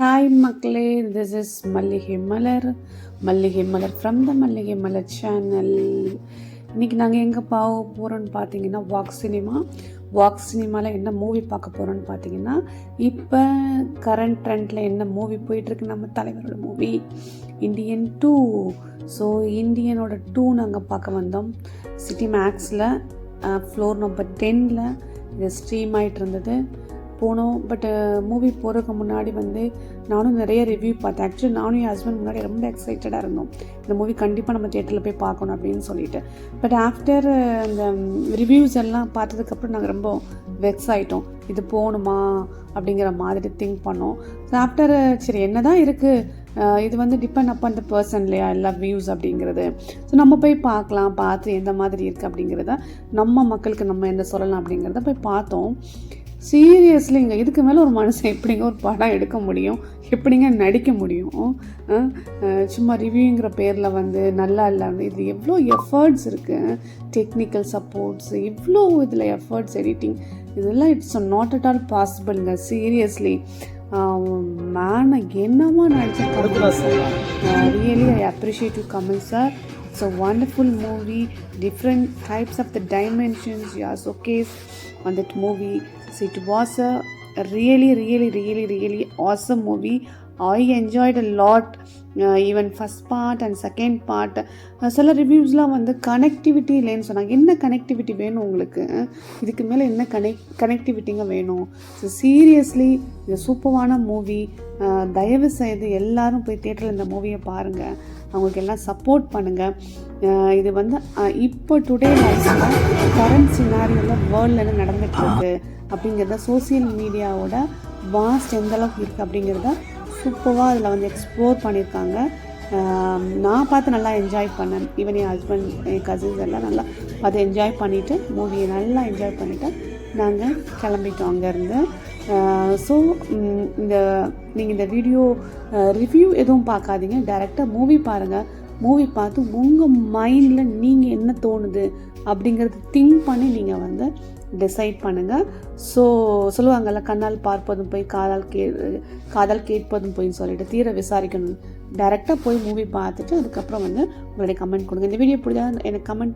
Hi மக்களே, this is மல்லிகை மலர் from the மல்லிகை மலர் சேனல். இன்றைக்கி நாங்கள் எங்கே போகிறோன்னு பார்த்தீங்கன்னா வாக் சினிமாவில் என்ன மூவி பார்க்க போகிறோன்னு பார்த்தீங்கன்னா, இப்போ கரண்ட் ட்ரெண்டில் என்ன மூவி போயிட்டுருக்கு, நம்ம தலைவரோட மூவி இந்தியன் 2. ஸோ இந்தியனோட 2 நாங்கள் பார்க்க வந்தோம். சிட்டி மேக்ஸில் ஃப்ளோர் நம்பர் 10ல் இது ஸ்ட்ரீம் ஆகிட்டு இருந்தது. போனோம். பட் மூவி போகிறதுக்கு முன்னாடி நானும் நிறைய ரிவ்யூ பார்த்தேன். ஆக்சுவலி நானும் என் ஹஸ்பண்ட் முன்னாடி ரொம்ப எக்ஸைட்டடாக இருந்தோம், இந்த மூவி கண்டிப்பாக நம்ம தியேட்டரில் போய் பார்க்கணும் அப்படின்னு சொல்லிட்டு. பட் ஆஃப்டர் அந்த ரிவ்யூஸ் எல்லாம் பார்த்ததுக்கப்புறம் நாங்கள் ரொம்ப வெக்ஸ் ஆகிட்டோம், இது போகணுமா அப்படிங்கிற மாதிரி திங்க் பண்ணோம். ஸோ ஆஃப்டர் சரி என்ன தான் இருக்குது, இது டிபெண்ட் அப்போ அந்த பர்சன் இல்லையா, எல்லா வியூஸ் அப்படிங்கிறது. ஸோ நம்ம போய் பார்த்து எந்த மாதிரி இருக்குது அப்படிங்கிறத நம்ம மக்களுக்கு நம்ம என்ன சொல்லலாம் அப்படிங்கிறத போய் பார்த்தோம். சீரியஸ்லிங்க, இதுக்கு மேலே ஒரு மனுஷன் எப்படிங்க ஒரு படம் எடுக்க முடியும், எப்படிங்க நடிக்க முடியும்? சும்மா ரிவ்யூங்கிற பேரில் நல்லா இல்லை. இது எவ்வளோ எஃபர்ட்ஸ் இருக்குது, டெக்னிக்கல் சப்போர்ட்ஸ், இவ்வளோ இதில் எஃபர்ட்ஸ், எடிட்டிங், இதெல்லாம் இட்ஸ் நாட் அட் ஆல் பாசிபிள்ங்க. சீரியஸ்லி மேனை என்னமா நடிச்சிருக்காங்க. Really I appreciate you Kamal sir. It's a wonderful movie, different types of the dimensions you are showcased on that movie. So it was a really awesome movie. I enjoyed a lot, even first part and second part. சில ரிவ்யூஸ்லாம் connectivity இல்லைன்னு சொன்னாங்க. என்ன connectivity வேணும் உங்களுக்கு? இதுக்கு மேலே என்ன கனெக்டிவிட்டிங்க வேணும்? ஸோ சீரியஸ்லி இது சூப்பரான மூவி. தயவு செய்து எல்லாரும் போய் தியேட்டரில் இந்த மூவியை பாருங்கள், அவங்களுக்கு எல்லாம் சப்போர்ட் பண்ணுங்கள். இது இப்போ டுடே லைஃப்பில் கரண்ட் சினாரியோவில் வேர்ல்டில் என்ன நடந்துகிட்ருக்கு அப்படிங்கிறத, சோசியல் மீடியாவோட வாஸ்ட் எந்த அளவுக்கு இருக்குது அப்படிங்கிறத சூப்பராக அதில் எக்ஸ்ப்ளோர் பண்ணியிருக்காங்க. நான் பார்த்து நல்லா என்ஜாய் பண்ணேன். ஈவன் என் ஹஸ்பண்ட், என் கசின்ஸ் எல்லாம் நல்லா பார்த்து என்ஜாய் பண்ணிவிட்டு, மூவியை நல்லா என்ஜாய் பண்ணிவிட்டு நாங்கள் கிளம்பிட்டோம் அங்கேருந்து. ஸோ நீங்கள் இந்த வீடியோ ரிவ்யூ எதுவும் பார்க்காதீங்க, டைரெக்டாக மூவி பாருங்கள். மூவி பார்த்து உங்கள் மைண்டில் நீங்கள் என்ன தோணுது அப்படிங்கிறது திங்க் பண்ணி நீங்கள் டிசைட் பண்ணுங்கள். ஸோ சொல்லுவாங்கள்ல, கண்ணால் பார்ப்பதும் போய் காதால் கேட்பதும் போயின்னு சொல்லிட்டு தீர விசாரிக்கணும். டைரெக்டாக போய் மூவி பார்த்துட்டு அதுக்கப்புறம் உங்களுடைய கமெண்ட் கொடுங்க. இந்த வீடியோ பிடிச்சா எனக்கு கமெண்ட்